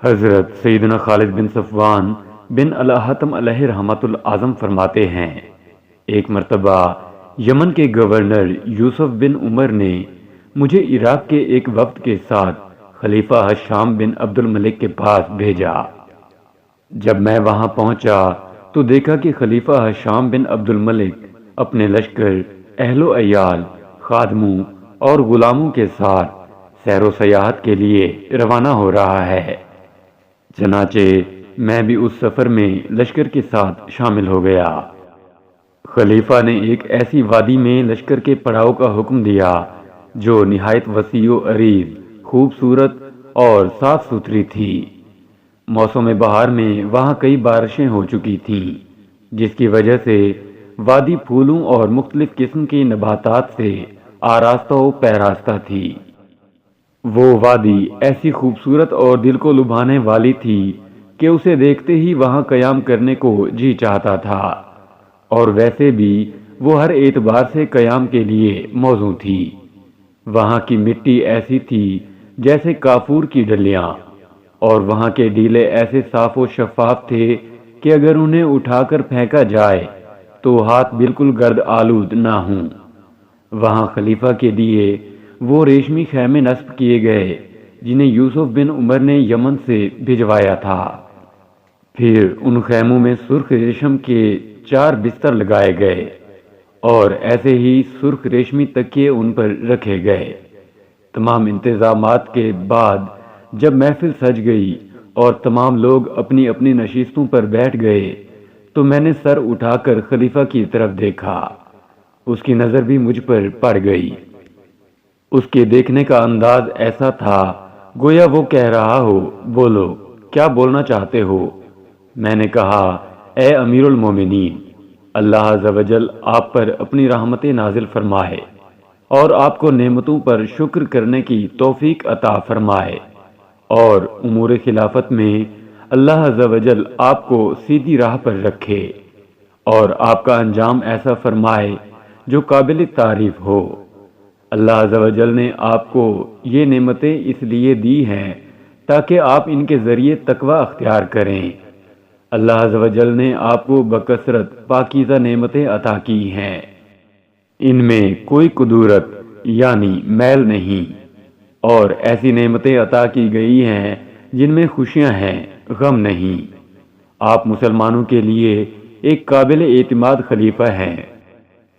حضرت سیدنا خالد بن صفوان بن الحطم علیہ رحمت العظم فرماتے ہیں، ایک مرتبہ یمن کے گورنر یوسف بن عمر نے مجھے عراق کے ایک وفد کے ساتھ خلیفہ ہشام بن عبد الملک کے پاس بھیجا۔ جب میں وہاں پہنچا تو دیکھا کہ خلیفہ ہشام بن عبد الملک اپنے لشکر، اہل و عیال، خادموں اور غلاموں کے ساتھ سیر و سیاحت کے لیے روانہ ہو رہا ہے۔ چنانچہ میں بھی اس سفر میں لشکر کے ساتھ شامل ہو گیا۔ خلیفہ نے ایک ایسی وادی میں لشکر کے پڑاؤ کا حکم دیا جو نہایت وسیع و عریض، خوبصورت اور صاف ستھری تھی۔ موسم بہار میں وہاں کئی بارشیں ہو چکی تھیں، جس کی وجہ سے وادی پھولوں اور مختلف قسم کے نباتات سے آراستہ و پیراستہ تھی۔ وہ وادی ایسی خوبصورت اور دل کو لبھانے والی تھی کہ اسے دیکھتے ہی وہاں قیام کرنے کو جی چاہتا تھا، اور ویسے بھی وہ ہر اعتبار سے قیام کے لیے موزوں تھی۔ وہاں کی مٹی ایسی تھی جیسے کافور کی ڈلیاں، اور وہاں کے ڈیلے ایسے صاف و شفاف تھے کہ اگر انہیں اٹھا کر پھینکا جائے تو ہاتھ بالکل گرد آلود نہ ہوں۔ وہاں خلیفہ کے لیے وہ ریشمی خیمے نصب کیے گئے جنہیں یوسف بن عمر نے یمن سے بھجوایا تھا۔ پھر ان خیموں میں سرخ ریشم کے 4 بستر لگائے گئے، اور ایسے ہی سرخ ریشمی تکیے ان پر رکھے گئے۔ تمام انتظامات کے بعد جب محفل سج گئی اور تمام لوگ اپنی اپنی نشستوں پر بیٹھ گئے تو میں نے سر اٹھا کر خلیفہ کی طرف دیکھا۔ اس کی نظر بھی مجھ پر پڑ گئی۔ اس کے دیکھنے کا انداز ایسا تھا گویا وہ کہہ رہا ہو، بولو، کیا بولنا چاہتے ہو؟ میں نے کہا، اے امیر المومنین، اللہ عز و جل آپ پر اپنی رحمت نازل فرمائے اور آپ کو نعمتوں پر شکر کرنے کی توفیق عطا فرمائے، اور امور خلافت میں اللہ عز و جل آپ کو سیدھی راہ پر رکھے، اور آپ کا انجام ایسا فرمائے جو قابل تعریف ہو۔ اللہ عز و جل نے آپ کو یہ نعمتیں اس لیے دی ہیں تاکہ آپ ان کے ذریعے تقوی اختیار کریں۔ اللہ عز و جل نے آپ کو بکثرت پاکیزہ نعمتیں عطا کی ہیں، ان میں کوئی کدورت یعنی میل نہیں، اور ایسی نعمتیں عطا کی گئی ہیں جن میں خوشیاں ہیں، غم نہیں۔ آپ مسلمانوں کے لیے ایک قابل اعتماد خلیفہ ہیں،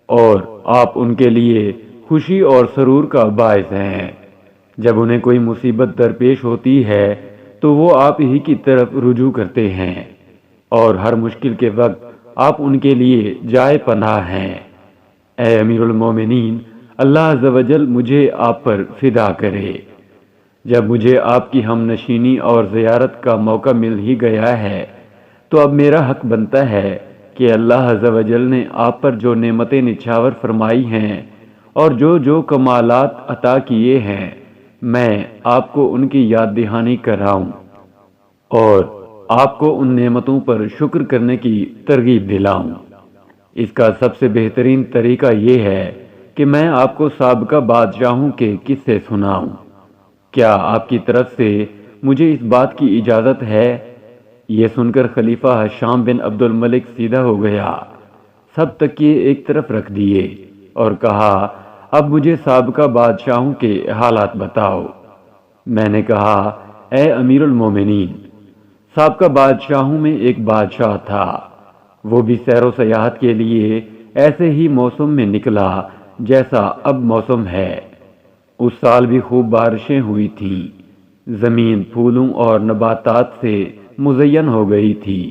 اور آپ ان کے لیے خوشی اور سرور کا باعث ہیں۔ جب انہیں کوئی مصیبت درپیش ہوتی ہے تو وہ آپ ہی کی طرف رجوع کرتے ہیں، اور ہر مشکل کے وقت آپ ان کے لیے جائے پناہ ہیں۔ اے امیر المومنین، اللہ عز و جل مجھے آپ پر فدا کرے۔ جب مجھے آپ کی ہم نشینی اور زیارت کا موقع مل ہی گیا ہے تو اب میرا حق بنتا ہے کہ اللہ عز و جل نے آپ پر جو نعمتیں نچھاور فرمائی ہیں اور جو کمالات عطا کیے ہیں، میں آپ کو ان کی یاد دہانی کراؤں اور آپ کو ان نعمتوں پر شکر کرنے کی ترغیب دلاؤں۔ اس کا سب سے بہترین طریقہ یہ ہے کہ میں آپ کو سابقہ بادشاہوں کے قصے سناؤں۔ کیا آپ کی طرف سے مجھے اس بات کی اجازت ہے؟ یہ سن کر خلیفہ ہشام بن عبد الملک سیدھا ہو گیا، سب تکیے ایک طرف رکھ دیے اور کہا، اب مجھے سابقہ بادشاہوں کے حالات بتاؤ۔ میں نے کہا، اے امیر المومنین، سابقہ بادشاہوں میں ایک بادشاہ تھا، وہ بھی سیر و سیاحت کے لیے ایسے ہی موسم میں نکلا جیسا اب موسم ہے۔ اس سال بھی خوب بارشیں ہوئی تھیں، زمین پھولوں اور نباتات سے مزین ہو گئی تھی۔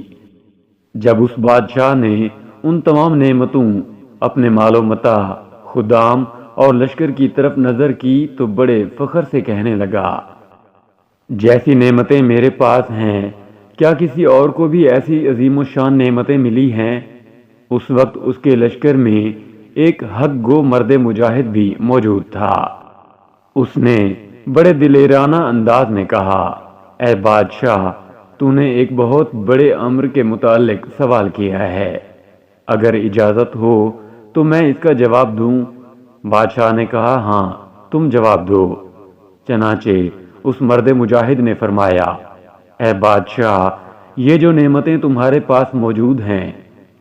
جب اس بادشاہ نے ان تمام نعمتوں، اپنے مال و متاع، خدام اور لشکر کی طرف نظر کی تو بڑے فخر سے کہنے لگا، جیسی نعمتیں میرے پاس ہیں کیا کسی اور کو بھی ایسی عظیم و شان نعمتیں ملی ہیں؟ اس وقت اس کے لشکر میں ایک حق گو مرد مجاہد بھی موجود تھا۔ اس نے بڑے دلیرانہ انداز میں کہا، اے بادشاہ، تو نے ایک بہت بڑے امر کے متعلق سوال کیا ہے، اگر اجازت ہو تو میں اس کا جواب دوں؟ بادشاہ نے کہا، ہاں، تم جواب دو۔ چنانچہ اس مرد مجاہد نے فرمایا، اے بادشاہ، یہ جو نعمتیں تمہارے پاس موجود ہیں،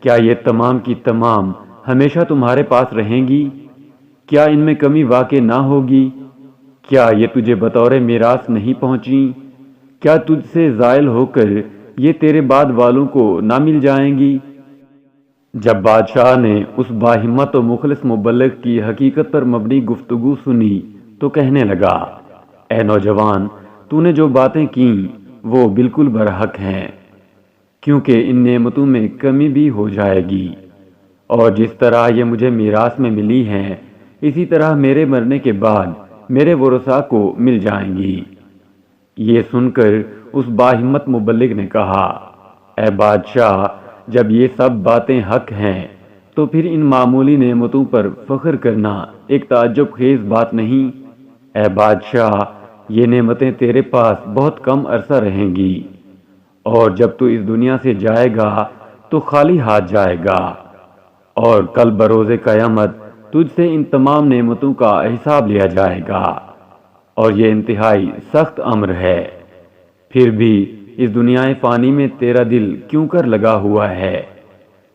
کیا یہ تمام کی تمام ہمیشہ تمہارے پاس رہیں گی؟ کیا ان میں کمی واقع نہ ہوگی؟ کیا یہ تجھے بطور میراث نہیں پہنچیں؟ کیا تجھ سے زائل ہو کر یہ تیرے بعد والوں کو نہ مل جائیں گی؟ جب بادشاہ نے اس باہمت و مخلص مبلغ کی حقیقت پر مبنی گفتگو سنی تو کہنے لگا، اے نوجوان، تو نے جو باتیں کیں وہ بالکل برحق ہیں، کیونکہ ان نعمتوں میں کمی بھی ہو جائے گی، اور جس طرح یہ مجھے میراث میں ملی ہیں اسی طرح میرے مرنے کے بعد میرے ورثاء کو مل جائیں گی۔ یہ سن کر اس باہمت مبلغ نے کہا، اے بادشاہ، جب یہ سب باتیں حق ہیں تو پھر ان معمولی نعمتوں پر فخر کرنا ایک تعجب خیز بات نہیں۔ اے بادشاہ، یہ نعمتیں تیرے پاس بہت کم عرصہ رہیں گی، اور جب تو اس دنیا سے جائے گا تو خالی ہاتھ جائے گا، اور کل بروز قیامت تجھ سے ان تمام نعمتوں کا حساب لیا جائے گا، اور یہ انتہائی سخت امر ہے۔ پھر بھی اس دنیا فانی میں تیرا دل کیوں کر لگا ہوا ہے؟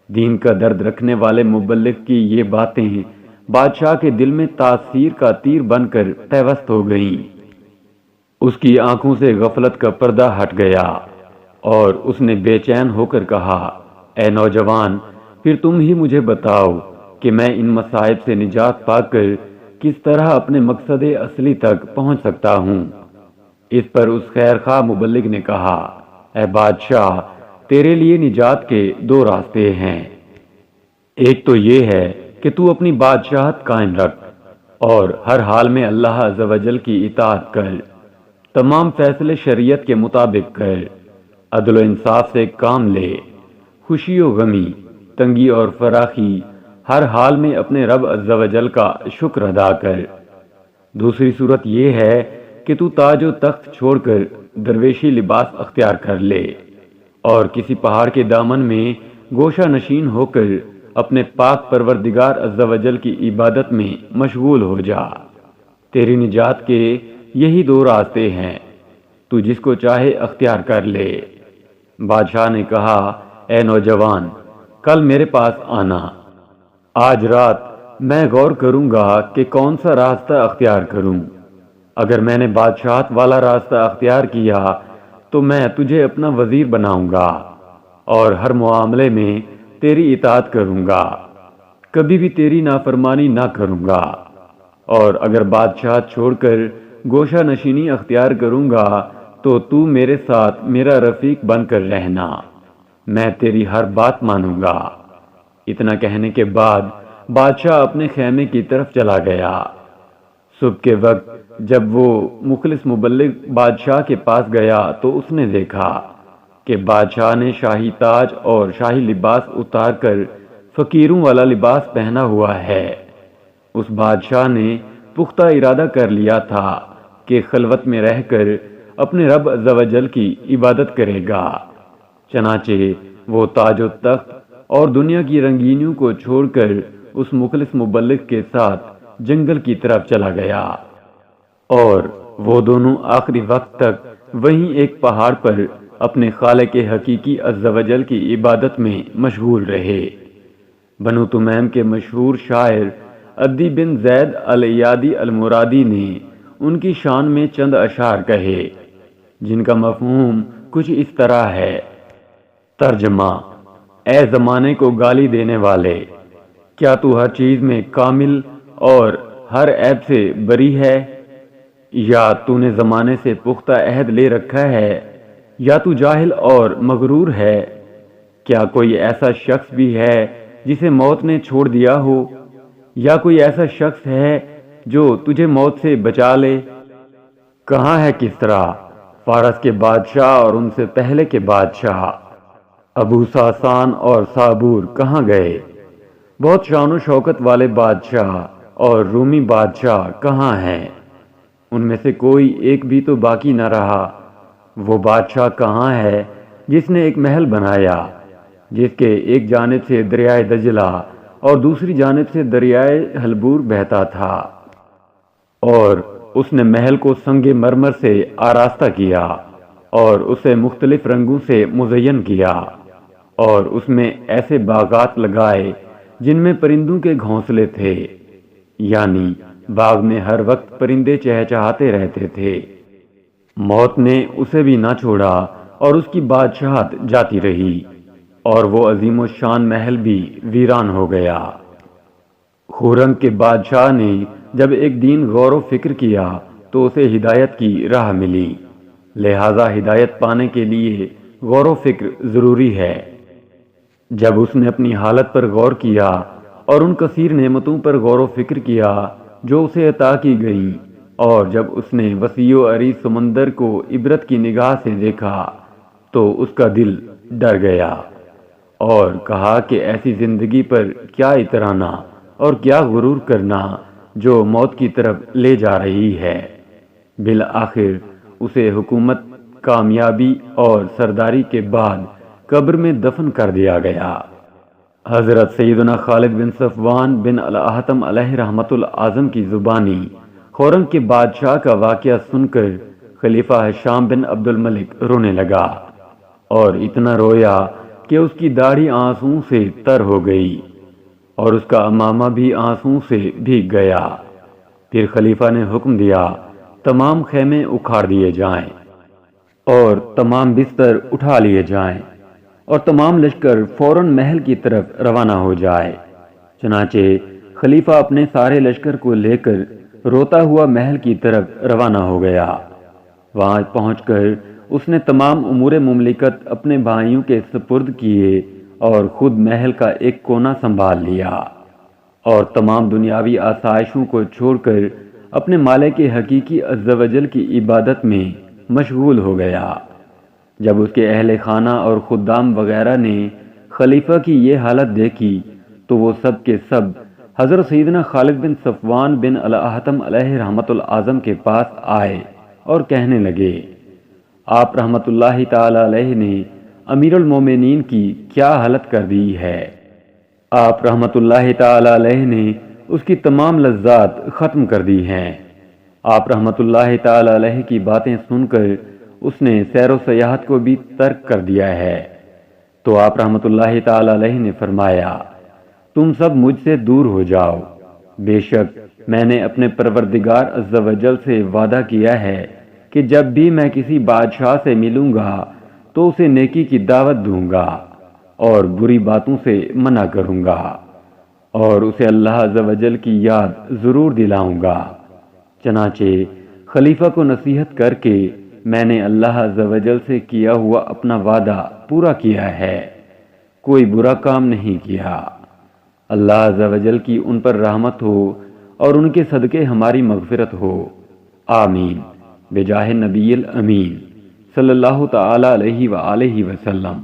دین کا درد رکھنے والے مبلغ کی یہ باتیں بادشاہ کے دل میں تاثیر کا تیر بن کر پیوست ہو گئیں۔ اس کی آنکھوں سے غفلت کا پردہ ہٹ گیا، اور اس نے بے چین ہو کر کہا، اے نوجوان، پھر تم ہی مجھے بتاؤ کہ میں ان مصائب سے نجات پا کر کس طرح اپنے مقصد اصلی تک پہنچ سکتا ہوں۔ اس پر اس خیر خواہ مبلغ نے کہا، اے بادشاہ، تیرے لیے نجات کے دو راستے ہیں۔ ایک تو یہ ہے کہ تو اپنی بادشاہت قائم رکھ اور ہر حال میں اللہ عز و جل کی اطاعت کر، تمام فیصلے شریعت کے مطابق کر، عدل و انصاف سے کام لے، خوشی و غمی، تنگی اور فراخی، ہر حال میں اپنے رب عز و جل کا شکر ادا کر۔ دوسری صورت یہ ہے کہ تو تاج و تخت چھوڑ کر درویشی لباس اختیار کر لے، اور کسی پہاڑ کے دامن میں گوشہ نشین ہو کر اپنے پاک پروردگار عز و جل کی عبادت میں مشغول ہو جا۔ تیری نجات کے یہی دو راستے ہیں، تو جس کو چاہے اختیار کر لے۔ بادشاہ نے کہا، اے نوجوان، کل میرے پاس آنا، آج رات میں غور کروں گا کہ کون سا راستہ اختیار کروں۔ اگر میں نے بادشاہت والا راستہ اختیار کیا تو میں تجھے اپنا وزیر بناؤں گا، اور ہر معاملے میں تیری اطاعت کروں گا، کبھی بھی تیری نافرمانی نہ کروں گا، اور اگر بادشاہت چھوڑ کر گوشہ نشینی اختیار کروں گا تو میرے ساتھ میرا رفیق بن کر رہنا، میں تیری ہر بات مانوں گا۔ اتنا کہنے کے بعد بادشاہ اپنے خیمے کی طرف چلا گیا۔ صبح کے وقت جب وہ مخلص مبلغ بادشاہ کے پاس گیا تو اس نے دیکھا کہ بادشاہ نے شاہی تاج اور شاہی لباس اتار کر فقیروں والا لباس پہنا ہوا ہے۔ اس بادشاہ نے پختہ ارادہ کر لیا تھا کہ خلوت میں رہ کر اپنے رب عز و جل کی عبادت کرے گا، چنانچہ وہ تاج و تخت اور دنیا کی رنگینیوں کو چھوڑ کر اس مخلص مبلغ کے ساتھ جنگل کی طرف چلا گیا، اور وہ دونوں آخری وقت تک وہیں ایک پہاڑ پر اپنے خالق حقیقی عز و جل کی عبادت میں مشغول رہے۔ بنو تمیم کے مشہور شاعر عدی بن زید الیادی المرادی نے ان کی شان میں چند اشعار کہے، جن کا مفہوم کچھ اس طرح ہے۔ ترجمہ: اے زمانے کو گالی دینے والے، کیا تو ہر چیز میں کامل اور ہر عیب سے بری ہے؟ یا تو نے زمانے سے پختہ عہد لے رکھا ہے، یا تو جاہل اور مغرور ہے؟ کیا کوئی ایسا شخص بھی ہے جسے موت نے چھوڑ دیا ہو، یا کوئی ایسا شخص ہے جو تجھے موت سے بچا لے؟ کہاں ہے کسرا، فارس کے بادشاہ اور ان سے پہلے کے بادشاہ؟ ابو ساسان اور صابور کہاں گئے؟ بہت شان و شوکت والے بادشاہ اور رومی بادشاہ کہاں ہیں؟ ان میں سے کوئی ایک بھی تو باقی نہ رہا۔ وہ بادشاہ کہاں ہے جس نے ایک محل بنایا، جس کے ایک جانب سے دریائے دجلہ اور دوسری جانب سے دریائے ہلبور بہتا تھا، اور اس نے محل کو سنگ مرمر سے آراستہ کیا اور اسے مختلف رنگوں سے مزین کیا، اور اس میں ایسے باغات لگائے جن میں پرندوں کے گھونسلے تھے، یعنی باغ میں ہر وقت پرندے چہچہاتے رہتے تھے۔ موت نے اسے بھی نہ چھوڑا اور اس کی بادشاہت جاتی رہی، اور وہ عظیم الشان محل بھی ویران ہو گیا۔ خورنگ کے بادشاہ نے جب ایک دن غور و فکر کیا تو اسے ہدایت کی راہ ملی، لہذا ہدایت پانے کے لیے غور و فکر ضروری ہے۔ جب اس نے اپنی حالت پر غور کیا اور ان کثیر نعمتوں پر غور و فکر کیا جو اسے عطا کی گئیں، اور جب اس نے وسیع و عریض سمندر کو عبرت کی نگاہ سے دیکھا تو اس کا دل ڈر گیا اور کہا کہ ایسی زندگی پر کیا اترانا اور کیا غرور کرنا جو موت کی طرف لے جا رہی ہے۔ بالآخر اسے حکومت، کامیابی اور سرداری کے بعد قبر میں دفن کر دیا گیا۔ حضرت سیدنا خالد بن صفوان بن الاحتم علیہ رحمت العظم کی زبانی خورنگ کے بادشاہ کا واقعہ سن کر خلیفہ ہشام بن عبد الملک رونے لگا، اور اتنا رویا کہ اس کی داڑھی آنسوؤں سے تر ہو گئی اور اس کا عمامہ بھی آنسوؤں سے بھیگ گیا۔ پھر خلیفہ نے حکم دیا تمام خیمے اکھاڑ دیے جائیں اور تمام بستر اٹھا لیے جائیں اور تمام لشکر فوراً محل کی طرف روانہ ہو جائے۔ چنانچہ خلیفہ اپنے سارے لشکر کو لے کر روتا ہوا محل کی طرف روانہ ہو گیا۔ وہاں پہنچ کر اس نے تمام امور مملکت اپنے بھائیوں کے سپرد کیے اور خود محل کا ایک کونا سنبھال لیا، اور تمام دنیاوی آسائشوں کو چھوڑ کر اپنے مالک حقیقی عز و جل کی عبادت میں مشغول ہو گیا۔ جب اس کے اہل خانہ اور خدام وغیرہ نے خلیفہ کی یہ حالت دیکھی تو وہ سب کے سب حضرت سیدنا خالد بن صفوان بن الاحتم علیہ رحمت العظم کے پاس آئے اور کہنے لگے، آپ رحمت اللہ تعالی علیہ نے امیر المومنین کی کیا حالت کر دی ہے۔ آپ رحمت اللہ تعالی علیہ نے اس کی تمام لذات ختم کر دی ہیں۔ آپ رحمت اللہ تعالی علیہ کی باتیں سن کر اس نے سیر و سیاحت کو بھی ترک کر دیا ہے۔ تو آپ رحمت اللہ تعالی علیہ نے فرمایا، تم سب مجھ سے دور ہو جاؤ، بے شک میں نے اپنے پروردگار عز و جل سے وعدہ کیا ہے کہ جب بھی میں کسی بادشاہ سے ملوں گا تو اسے نیکی کی دعوت دوں گا اور بری باتوں سے منع کروں گا، اور اسے اللہ عز و جل کی یاد ضرور دلاؤں گا۔ چنانچہ خلیفہ کو نصیحت کر کے میں نے اللہ عز و جل سے کیا ہوا اپنا وعدہ پورا کیا ہے، کوئی برا کام نہیں کیا۔ اللہ عز و جل کی ان پر رحمت ہو اور ان کے صدقے ہماری مغفرت ہو، آمین، بجاہ نبی الامین صلی اللہ تعالی علیہ وآلہ وسلم۔